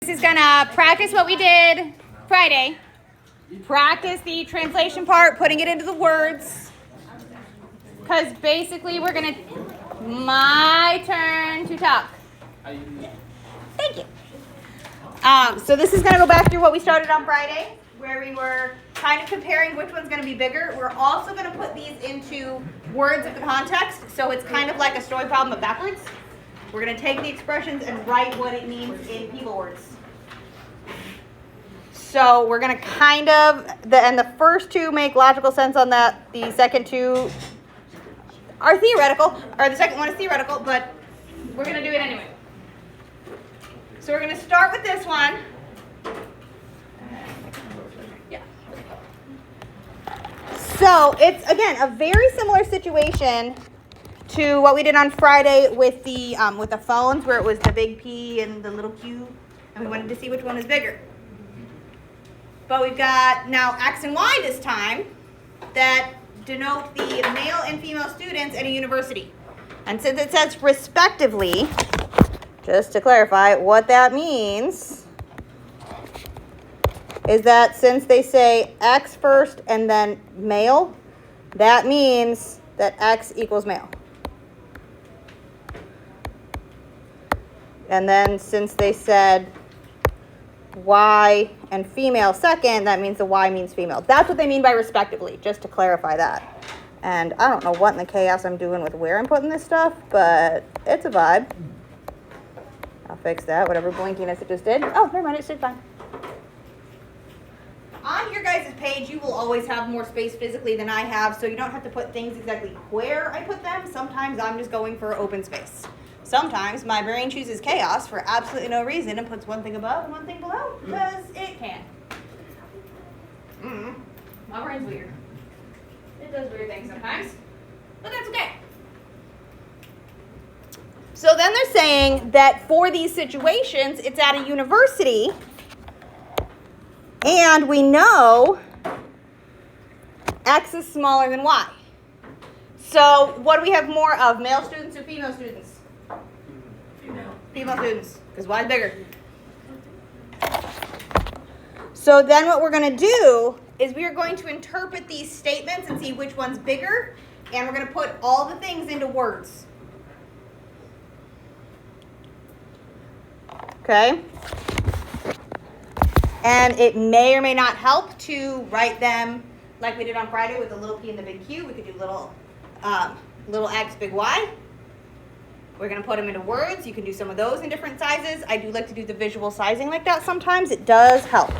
This is gonna practice what we did Friday. Practice the translation part, putting it into the words. Because basically we're gonna, my turn to talk. Thank you. So this is gonna go back through what we started on Friday, where we were kind of comparing which one's gonna be bigger. We're also gonna put these into words of the context, so it's kind of like a story problem but backwards. We're gonna take the expressions and write what it means in people words. So we're going to kind of, and the first two make logical sense on that. The second two are theoretical, or the second one is theoretical, but we're going to do it anyway. So we're going to start with this one. Yeah. So it's, again, a very similar situation to what we did on Friday with the phones, where it was the big P and the little Q, and we wanted to see which one is bigger. But we've got now X and Y this time that denote the male and female students at a university. And since it says respectively, just to clarify, what that means is that since they say X first and then male, that means that X equals male. And then since they said Y and female second, that means the Y means female. That's what they mean by respectively, just to clarify that. And I don't know what in the chaos I'm doing with where I'm putting this stuff, but it's a vibe. I'll fix that, whatever blinkiness it just did. Oh, never mind, it should fine. On your guys' page, you will always have more space physically than I have, so you don't have to put things exactly where I put them. Sometimes I'm just going for open space. Sometimes my brain chooses chaos for absolutely no reason and puts one thing above and one thing below because it can. My brain's weird. It does weird things sometimes, but that's okay. So then they're saying that for these situations, it's at a university, and we know X is smaller than Y. So what do we have more of, male students or female students? Female students, because Y is bigger. So then what we're going to do is we are going to interpret these statements and see which one's bigger, and we're going to put all the things into words. Okay? And it may or may not help to write them like we did on Friday with the little P and the big Q. We could do little X, big Y. We're going to put them into words. You can do some of those in different sizes. I do like to do the visual sizing like that sometimes. It does help.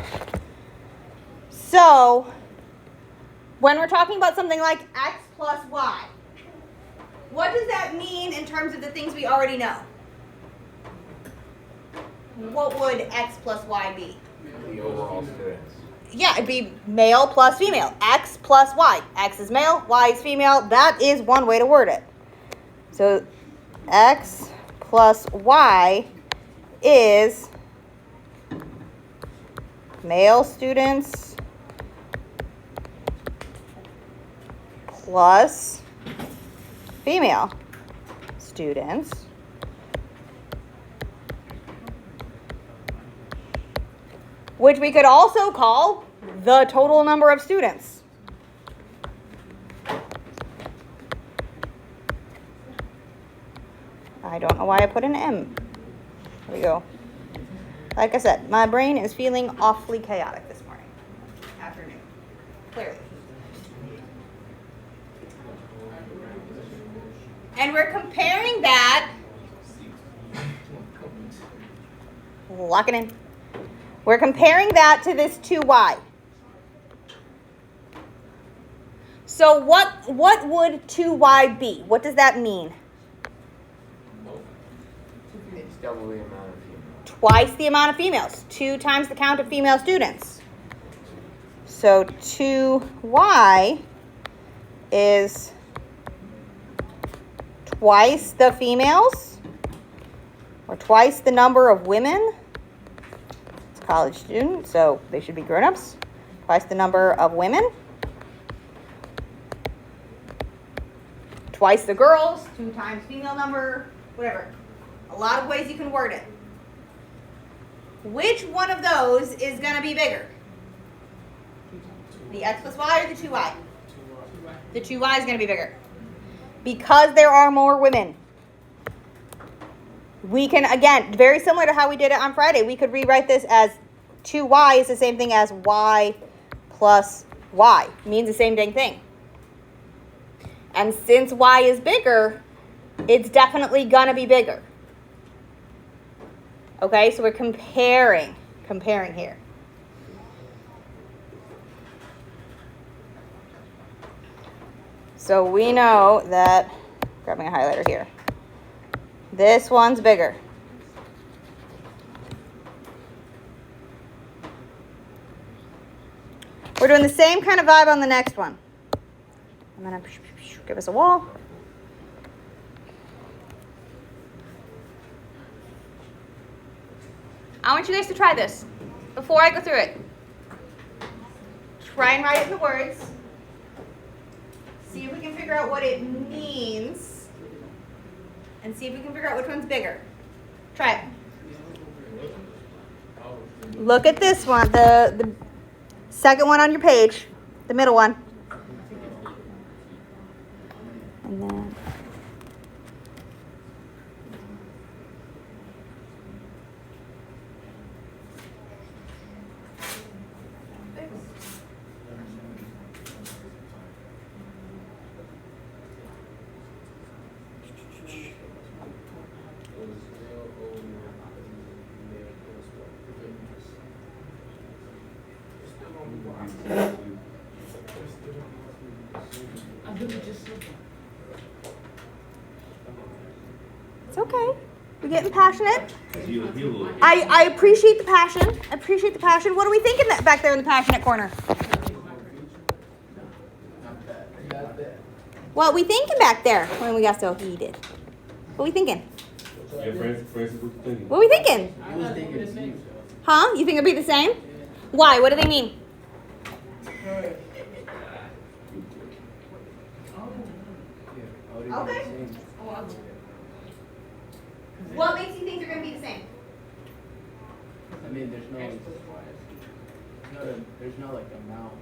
So, when we're talking about something like X plus Y, what does that mean in terms of the things we already know? What would X plus Y be? The overall students. Yeah, it'd be male plus female. X plus Y. X is male, Y is female. That is one way to word it. So, X plus Y is male students plus female students which we could also call the total number of students. I don't know why I put an M. There we go. Like I said, my brain is feeling awfully chaotic this morning. Afternoon. Clearly. And we're comparing that. Lock it in. We're comparing that to this 2Y. So what would 2Y be? What does that mean? It's double the amount of females. Twice the amount of females. 2 times the count of female students. So 2Y is twice the females, or twice the number of women. It's a college student, so they should be grown-ups. Twice the number of women. Twice the girls, 2 times female number, whatever. A lot of ways you can word it. which one of those is going to be bigger? The x plus y or the 2y? The 2y is going to be bigger. Because there are more women. We can, again, very similar to how we did it on Friday, we could rewrite this as 2y is the same thing as y plus y. It means the same dang thing. And since y is bigger, it's definitely going to be bigger. Okay, so we're comparing here. So we know that, grabbing a highlighter here, this one's bigger. We're doing the same kind of vibe on the next one. I'm going to give us a wall. I want you guys to try this before I go through it. Try and write it in the words. See if we can figure out what it means. And see if we can figure out which one's bigger. Try it. Look at this one, the second one on your page, the middle one. And then it's okay. We're getting passionate. I appreciate the passion. I appreciate the passion. What are we thinking back there in the passionate corner? What are we thinking back there when we got so heated? What are we thinking? What are we thinking? Huh? You think it'll be the same? Why? What do they mean? Okay. What makes you think they're going to be the same? I mean, there's no like amount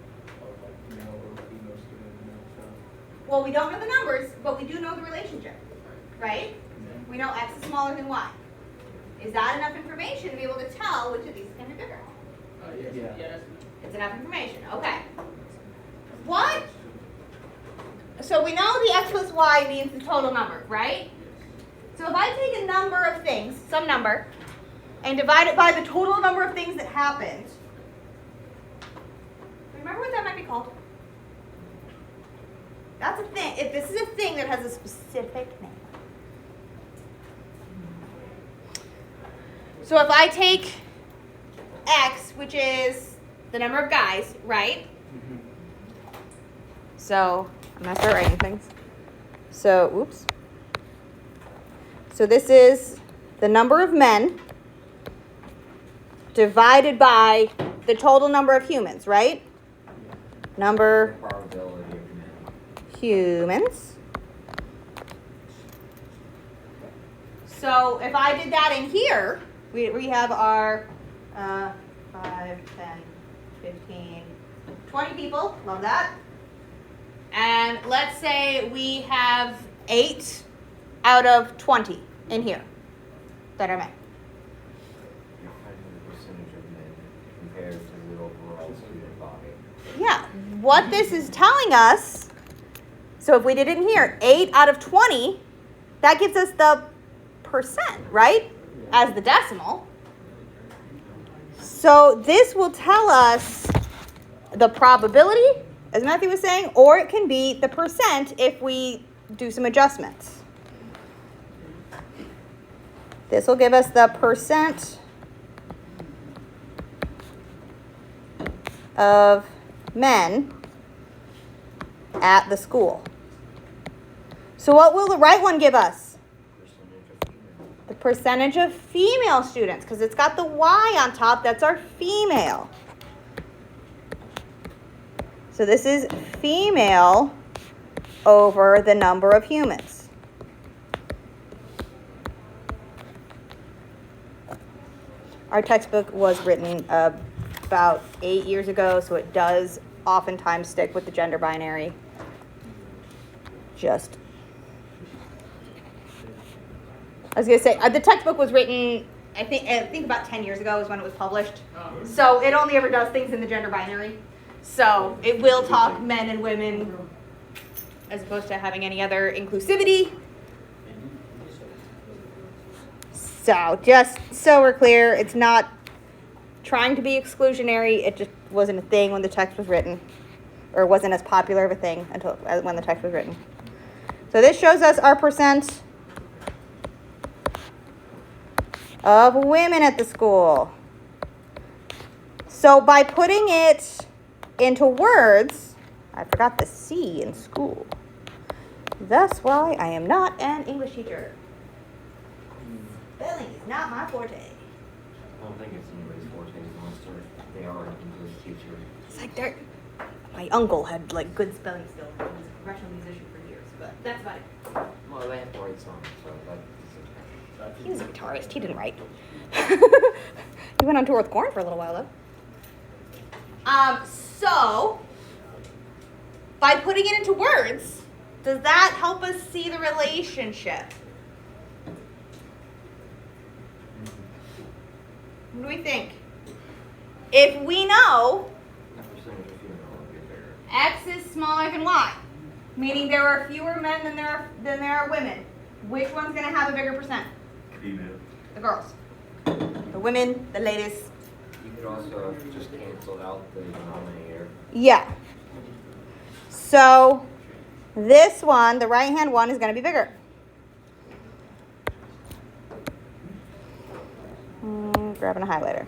of like male or female students and that stuff. Well, we don't know the numbers, but we do know the relationship, right? Yeah. We know x is smaller than y. Is that enough information to be able to tell which of these is going to be bigger? Yeah. It's enough information. Okay. What? So we know the x plus y means the total number, right? So if I take a number of things, some number, and divide it by the total number of things that happened, remember what that might be called? That's a thing. If this is a thing that has a specific name. So if I take x, which is the number of guys, right? Mm-hmm. So I'm going to start writing things. So, oops. So this is the number of men divided by the total number of humans, right? Number Probability of men. humans. So if I did that in here, we have our 5, 10, 15, 20 people. Love that. And let's say we have 8 out of 20 in here that are men. You're finding the percentage of men compared to the overall student body. Yeah, what this is telling us, so if we did it in here, 8 out of 20, that gives us the percent, right? As the decimal. So this will tell us the probability, as Matthew was saying, or it can be the percent if we do some adjustments. This will give us the percent of men at the school. So what will the right one give us? Percentage of female. The percentage of female students, because it's got the Y on top. That's our female. So this is female over the number of humans. Our textbook was written about 8 years ago, so it does oftentimes stick with the gender binary. I was gonna say the textbook was written. I think about 10 years ago is when it was published. So it only ever does things in the gender binary. So it will talk men and women as opposed to having any other inclusivity. So just so we're clear, it's not trying to be exclusionary. It just wasn't a thing when the text was written, or wasn't as popular of a thing until when the text was written. So this shows us our percent of women at the school. So by putting it into words, I forgot the C in school. That's why I am not an English teacher. Spelling is not my forte. I don't think it's anybody's forte unless they are an English teacher. It's like my uncle had like good spelling skills. He was a professional musician for years, but that's about it. Well, they have to write songs, so that's okay. He was a guitarist. He didn't write. He went on tour with Korn for a little while though. So by putting it into words, does that help us see the relationship? What do we think? If we know The percentage of female would be bigger. X is smaller than Y, meaning there are fewer men than there are women, which one's going to have a bigger percent? Female. The girls. The women, the ladies. You could also have just canceled out the denominator. Yeah. So this one, the right-hand one, is going to be bigger. Grabbing a highlighter.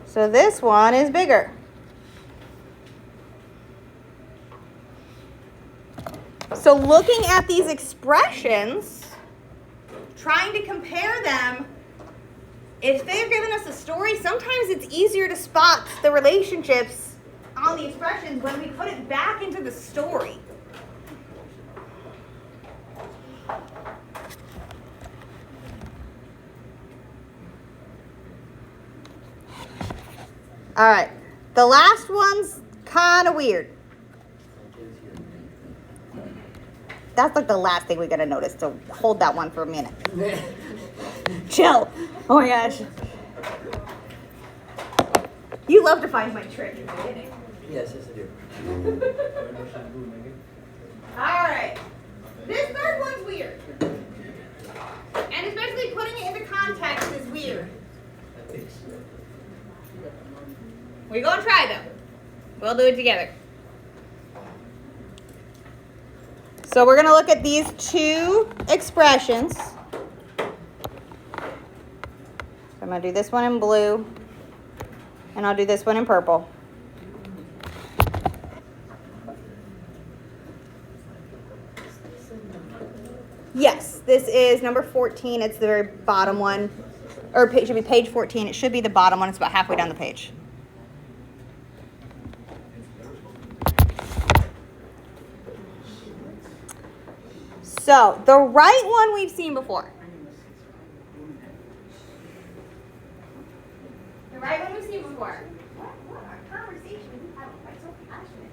So this one is bigger. So looking at these expressions, trying to compare them, if they're giving us a story, sometimes it's easier to spot the relationships on the expressions when we put it back into the story. All right, the last one's kind of weird. That's like the last thing we're gonna notice, so hold that one for a minute. Chill. Oh my gosh. You love to find my trick in the beginning. Yes, I do. All right. This third one's weird. And especially putting it into context is weird. We're going to try though. We'll do it together. So we're going to look at these two expressions. So I'm going to do this one in blue, and I'll do this one in purple. Yes, this is number 14. It's the very bottom one. Or it should be page 14. It should be the bottom one. It's about halfway down the page. So, the right one we've seen before. The right one we've seen before. What a conversation we had. I'm so passionate.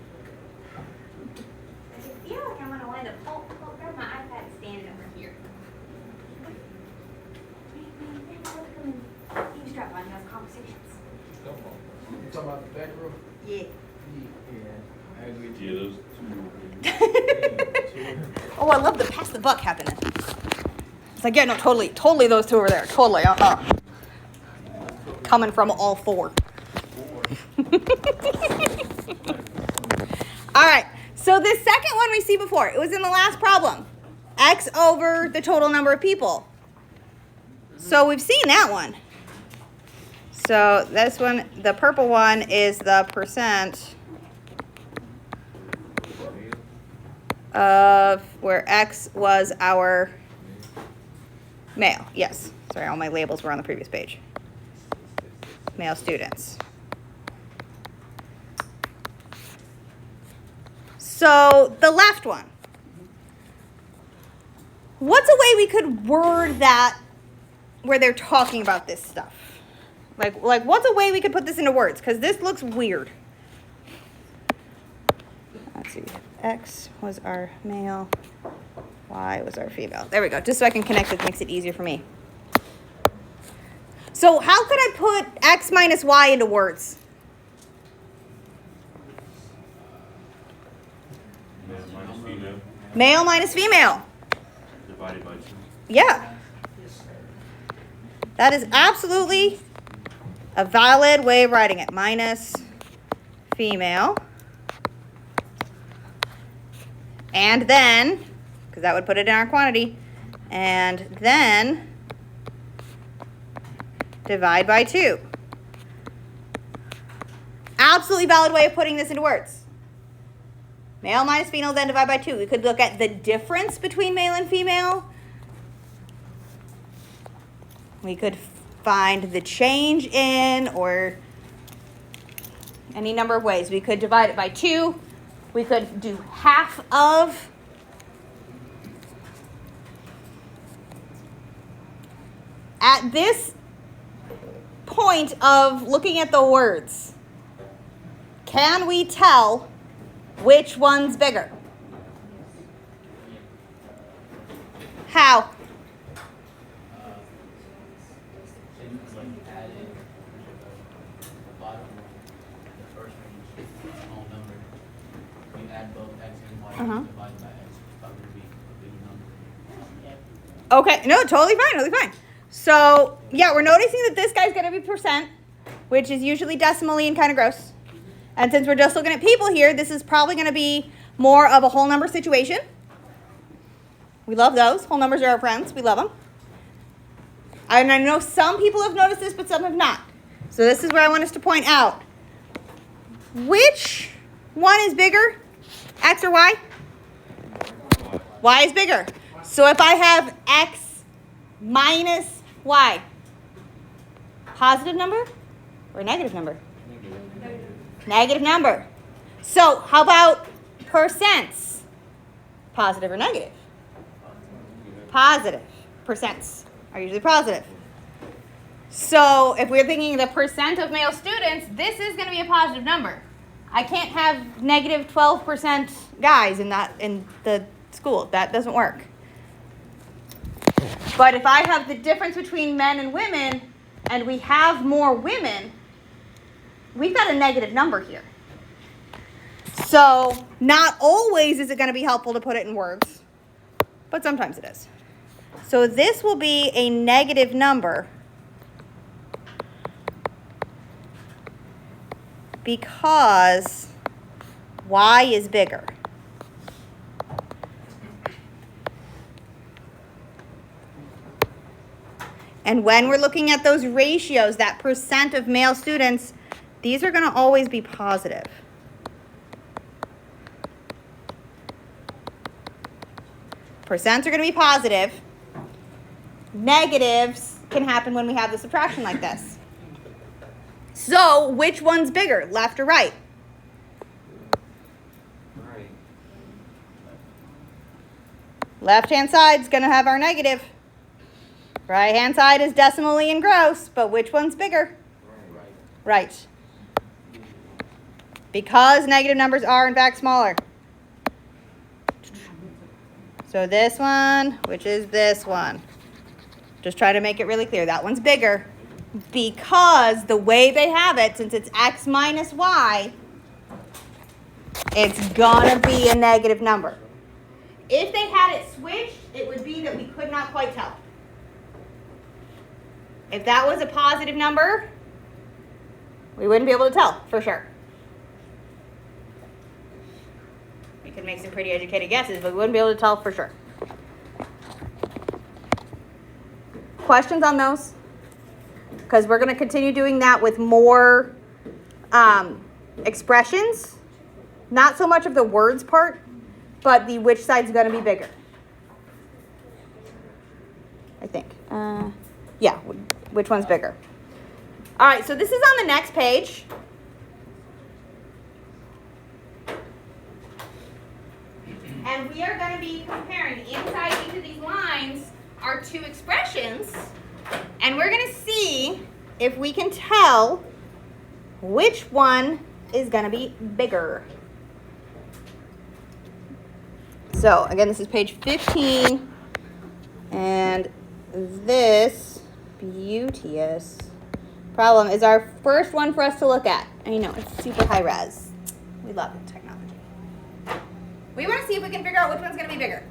I feel like I'm going to wind up. Oh, grab my iPad standing over here. Eavesdrop on those conversations. You talking about the back row? Yeah. Yeah. I agree. Yeah, those two. Oh, I love the pass the buck happening. It's like, yeah, no, totally those two over there. Totally, Coming from all four. All right, so the second one we see before, it was in the last problem. X over the total number of people. So we've seen that one. So this one, the purple one, is the percent of where X was our male. Yes. Sorry, all my labels were on the previous page. Male students. So the left one. What's a way we could word that where they're talking about this stuff? Like what's a way we could put this into words? Because this looks weird. Let's see. X was our male. Y was our female. There we go. Just so I can connect it, makes it easier for me. So how could I put X minus Y into words? Male minus female Male minus female. divided by 2. Yeah. That is absolutely a valid way of writing it. Minus female. And then, because that would put it in our quantity, and then divide by 2. Absolutely valid way of putting this into words. Male minus female, then divide by 2. We could look at the difference between male and female. We could find the change in, or any number of ways. We could divide it by 2. We could do half of. At this point of looking at the words, can we tell which one's bigger? How? Okay, no, totally fine. So, yeah, we're noticing that this guy's going to be percent, which is usually decimally and kind of gross. And since we're just looking at people here, this is probably going to be more of a whole number situation. We love those. Whole numbers are our friends. We love them. And I know some people have noticed this, but some have not. So this is where I want us to point out. Which one is bigger, X or Y? Y is bigger. So if I have X minus Y, positive number or negative number? Negative number. So how about percents? Positive or negative? Positive. Percents are usually positive. So if we're thinking the percent of male students, this is going to be a positive number. I can't have negative 12% guys in the school. That doesn't work. But if I have the difference between men and women, and we have more women, we've got a negative number here. So not always is it going to be helpful to put it in words, but sometimes it is. So this will be a negative number because Y is bigger. And when we're looking at those ratios, that percent of male students, these are going to always be positive. Percents are going to be positive. Negatives can happen when we have the subtraction like this. So, which one's bigger, left or right? Right. Left-hand side is going to have our negative. Right-hand side is decimally and gross, but which one's bigger? Right. Because negative numbers are, in fact, smaller. So this one, which is this one. Just try to make it really clear. That one's bigger because the way they have it, since it's X minus Y, it's gonna be a negative number. If they had it switched, it would be that we could not quite tell. If that was a positive number, we wouldn't be able to tell for sure. We could make some pretty educated guesses, but we wouldn't be able to tell for sure. Questions on those? Because we're going to continue doing that with more expressions. Not so much of the words part, but the which side's going to be bigger. I think. Yeah, which one's bigger? All right, so this is on the next page. And we are going to be comparing inside each of these lines our two expressions. And we're going to see if we can tell which one is going to be bigger. So again, this is page 15, and this beauteous problem is our first one for us to look at. I know, it's super high res. We love it, technology. We want to see if we can figure out which one's going to be bigger.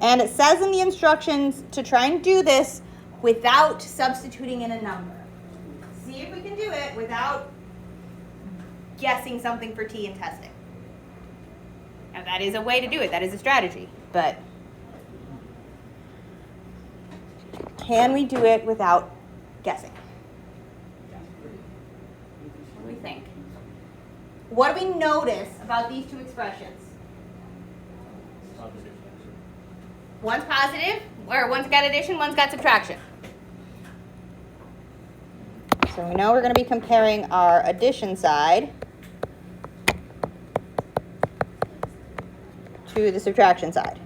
And it says in the instructions to try and do this without substituting in a number. See if we can do it without guessing something for t and testing. Now that is a way to do it. That is a strategy. But can we do it without guessing? What do we think? What do we notice about these two expressions? One's positive, or one's got addition, one's got subtraction. So we know we're going to be comparing our addition side to the subtraction side.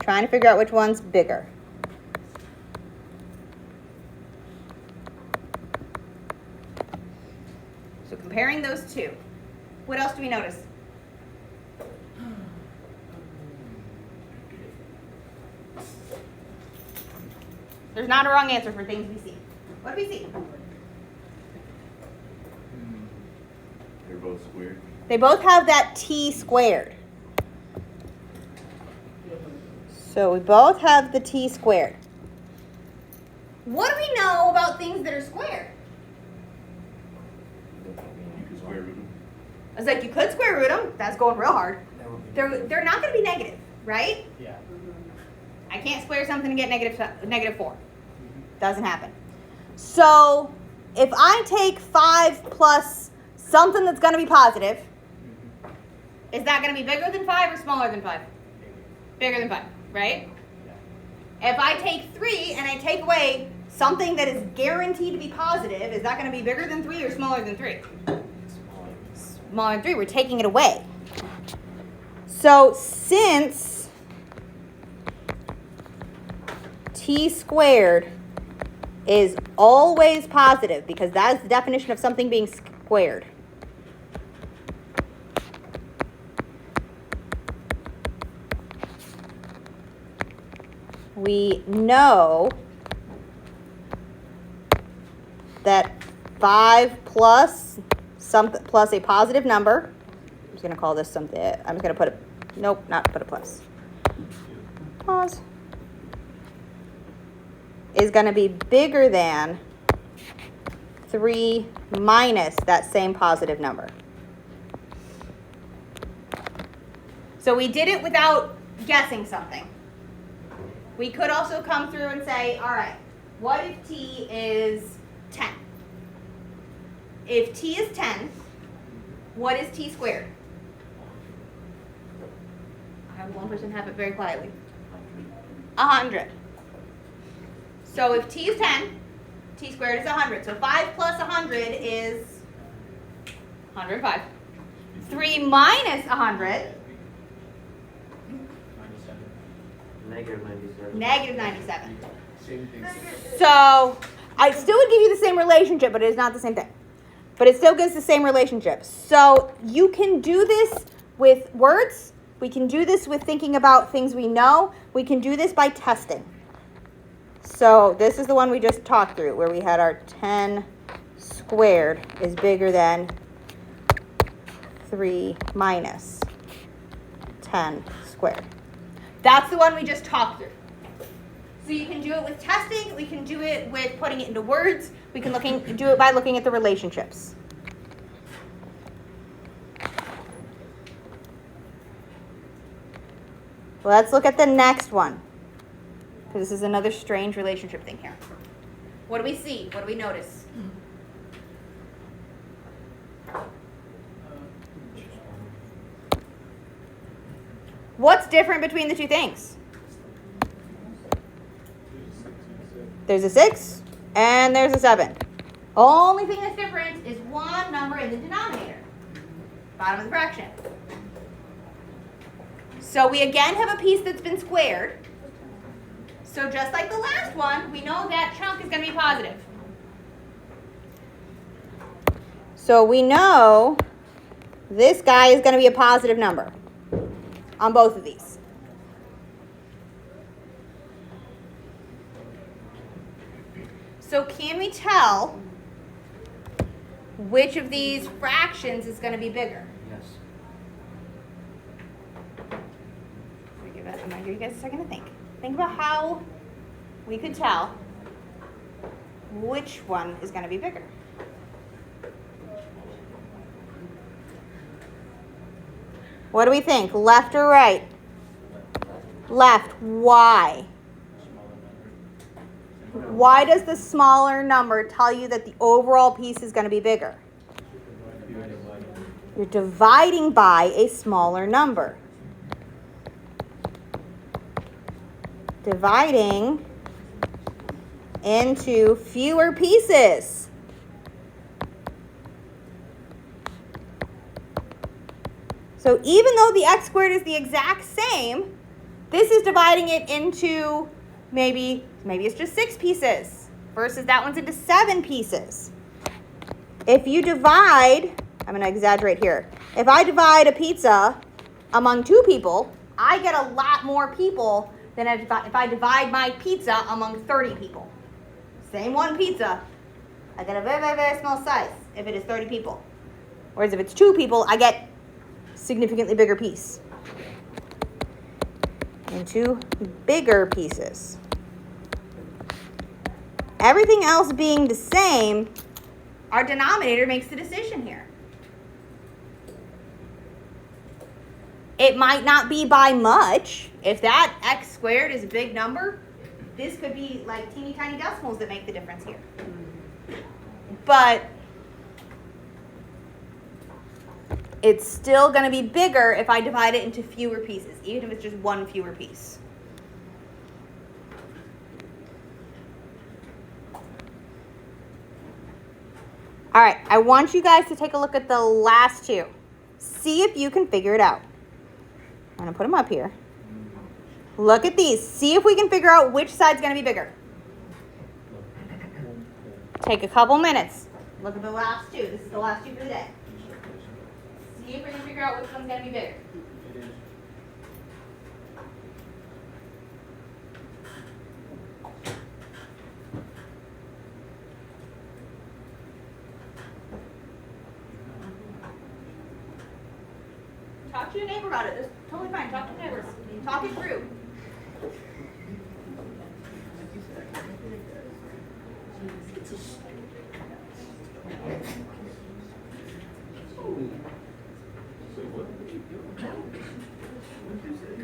Trying to figure out which one's bigger. So comparing those two. What else do we notice? There's not a wrong answer for things we see. What do we see? They're both squared. They both have that t squared. So we both have the t squared. What do we know about things that are squared? You can square root them. I was like, you could square root them. That's going real hard. That would be They're not going to be negative, right? Yeah. I can't square something and get negative 4. Doesn't happen. So if I take 5 plus something that's going to be positive, is that going to be bigger than 5 or smaller than 5? Bigger than 5, right? If I take 3 and I take away something that is guaranteed to be positive, is that going to be bigger than 3 or smaller than 3? Smaller than 3. We're taking it away. So since t squared is always positive, because that is the definition of something being squared, we know that 5 plus something plus a positive number. I'm just going to call this something. I'm just going to put a, nope, not put a plus. Pause. Is going to be bigger than 3 minus that same positive number. So we did it without guessing something. We could also come through and say, all right, what if t is 10? If t is 10, what is t squared? I have one person have it very quietly. 100. So if t is 10, t squared is 100. So 5 plus 100 is 105. 3 minus 100, negative 97. negative 97. Same thing. So I still would give you the same relationship, but it is not the same thing. But it still gives the same relationship. So you can do this with words. We can do this with thinking about things we know. We can do this by testing. So this is the one we just talked through, where we had our 10 squared is bigger than 3 minus 10 squared. That's the one we just talked through. So you can do it with testing. We can do it with putting it into words. We can do it by looking at the relationships. Let's look at the next one, because this is another strange relationship thing here. What do we see? What do we notice? What's different between the two things? There's a 6 and there's a 7. Only thing that's different is one number in the denominator, bottom of the fraction. So we again have a piece that's been squared. So just like the last one, we know that chunk is going to be positive. So we know this guy is going to be a positive number on both of these. So can we tell which of these fractions is going to be bigger? Yes. I'm going to give you guys a second to think. Think about how we could tell which one is going to be bigger. What do we think? Left or right? Left. Why? Why does the smaller number tell you that the overall piece is going to be bigger? You're dividing by a smaller number. Dividing into fewer pieces. So even though the x squared is the exact same, this is dividing it into maybe it's just 6 pieces versus that one's into 7 pieces. If you divide, I'm going to exaggerate here. If I divide a pizza among 2 people, I get a lot more people than if I divide my pizza among 30 people. Same one pizza, I get a very, very, very small size if it is 30 people. Whereas if it's 2 people, I get significantly bigger piece. Into bigger pieces. Everything else being the same, our denominator makes the decision here. It might not be by much. If that x squared is a big number, this could be like teeny tiny decimals that make the difference here. But it's still going to be bigger if I divide it into fewer pieces, even if it's just one fewer piece. All right, I want you guys to take a look at the last 2. See if you can figure it out. I'm going to put them up here. Look at these. See if we can figure out which side's going to be bigger. Take a couple minutes. Look at the last 2. This is the last 2 for the day. See if we can figure out which one's going to be bigger. Talk to your neighbor about it. It's totally fine. Talk to your neighbors. Talk it through.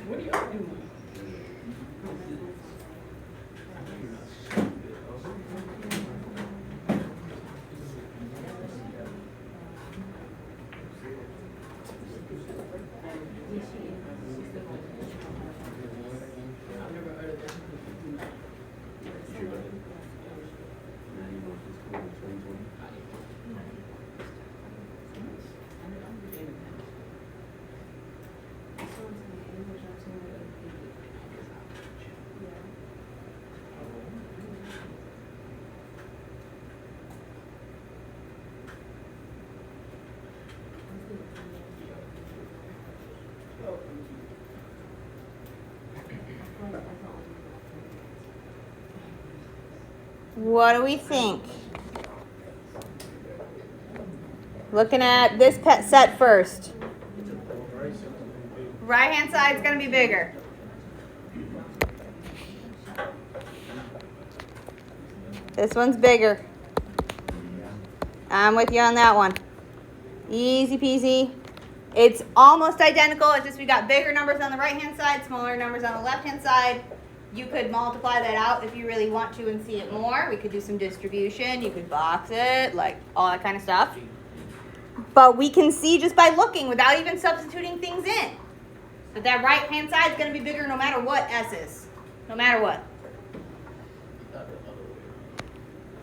What are y'all doing? What do we think? Looking at this pet set first. Right hand side's going to be bigger. This one's bigger. I'm with you on that one. Easy peasy. It's almost identical. It's just we got bigger numbers on the right hand side, smaller numbers on the left hand side. You could multiply that out if you really want to and see it more. We could do some distribution. You could box it, like all that kind of stuff. But we can see just by looking without even substituting things in that that right hand side is going to be bigger no matter what S is. No matter what.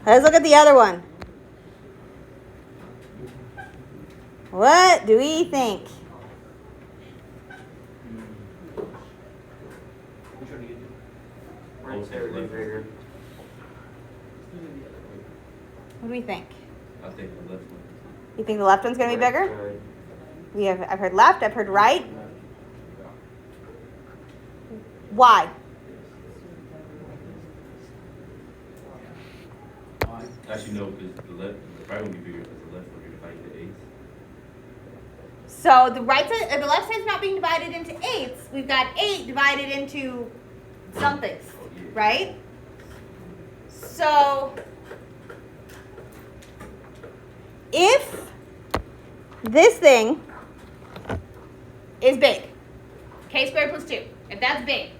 Let's look at the other one. What do we think? Right side would be bigger. What do we think? I think the left one. You think the left one's gonna be Right bigger? side. I've heard left, I've heard right. Why? Actually, no, because the right one would be bigger because the left one you're dividing the eighths. So the right side, the left side's not being divided into eighths. We've got 8 divided into somethings, right? So if this thing is big, k squared plus 2, if that's big,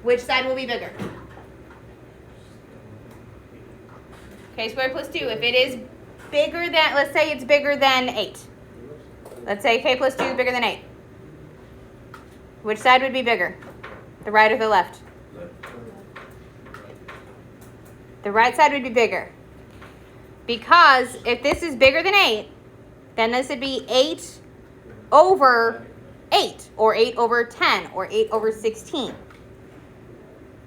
which side will be bigger? K squared plus 2. If it is bigger than, let's say it's bigger than 8. Let's say k plus 2 is bigger than 8. Which side would be bigger? The right or the left? Left. The right side would be bigger. Because if this is bigger than 8, then this would be 8 over 8, or 8 over 10, or 8 over 16.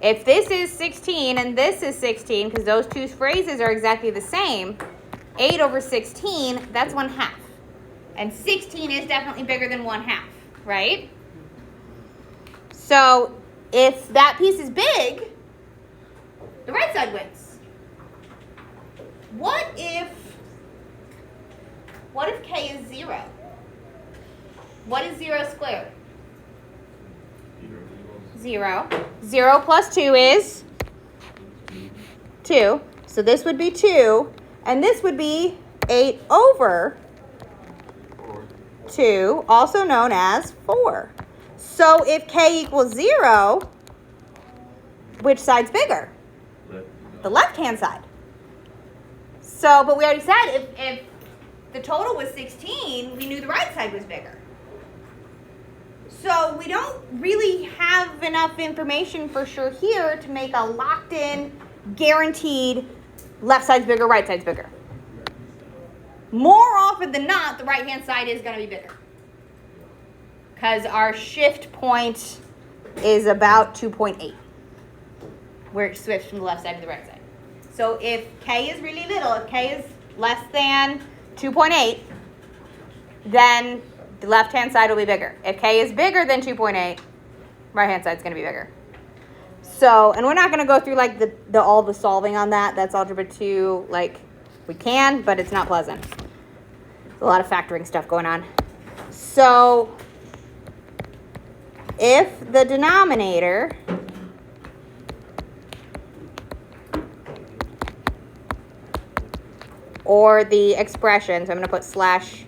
If this is 16 and this is 16, because those two phrases are exactly the same, 8 over 16, that's 1/2. And 16 is definitely bigger than 1/2, right? So if that piece is big, the right side wins. What if k is 0? What is 0 squared? 0. 0 plus 2 is 2. So this would be 2. And this would be 8 over 2, also known as 4. So if k equals 0, which side's bigger? Left. The left-hand side. So, but we already said if the total was 16, we knew the right side was bigger. So we don't really have enough information for sure here to make a locked-in, guaranteed left side's bigger, right side's bigger. More often than not, the right-hand side is going to be bigger. Because our shift point is about 2.8, where it switched from the left side to the right side. So if k is really little, if k is less than 2.8, then the left-hand side will be bigger. If k is bigger than 2.8, right-hand side is going to be bigger. So, and we're not going to go through like all the solving on that. That's algebra 2. Like, we can, but it's not pleasant. There's a lot of factoring stuff going on. So, if the denominator or the expression, so I'm going to put slash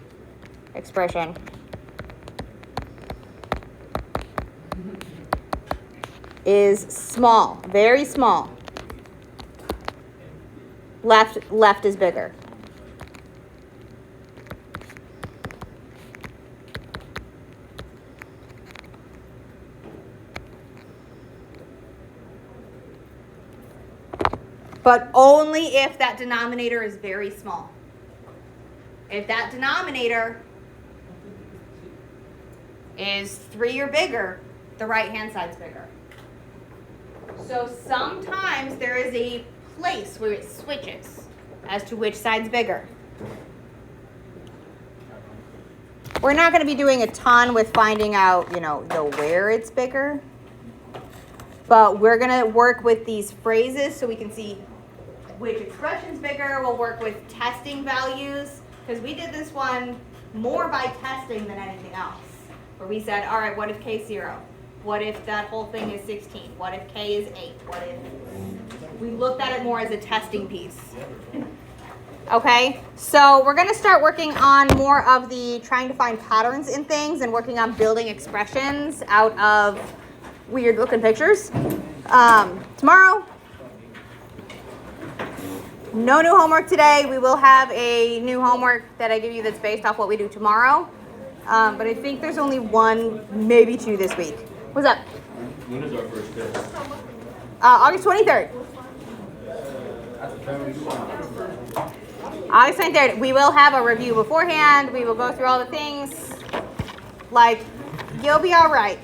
expression, is small, very small, left is bigger. But only if that denominator is very small. If that denominator is 3 or bigger, the right-hand side's bigger. So sometimes there is a place where it switches as to which side's bigger. We're not going to be doing a ton with finding out, the where it's bigger. But we're going to work with these phrases so we can see which expression's bigger. We'll work with testing values, because we did this one more by testing than anything else. Where we said, all right, what if k is 0? What if that whole thing is 16? What if k is 8? What if... We looked at it more as a testing piece. Okay, so we're going to start working on more of the trying to find patterns in things and working on building expressions out of weird looking pictures. Tomorrow, no new homework today. We will have a new homework that I give you that's based off what we do tomorrow. But I think there's only 1, maybe 2 this week. What's up? When is our first test? August 23rd. August 23rd. We will have a review beforehand. We will go through all the things. Like, you'll be all right.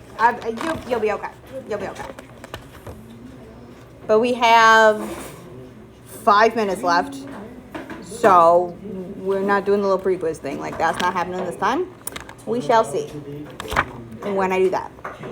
You'll be okay. You'll be okay. But we have 5 minutes left. So we're not doing the little pre-quiz thing. Like, that's not happening this time. We shall see when I do that.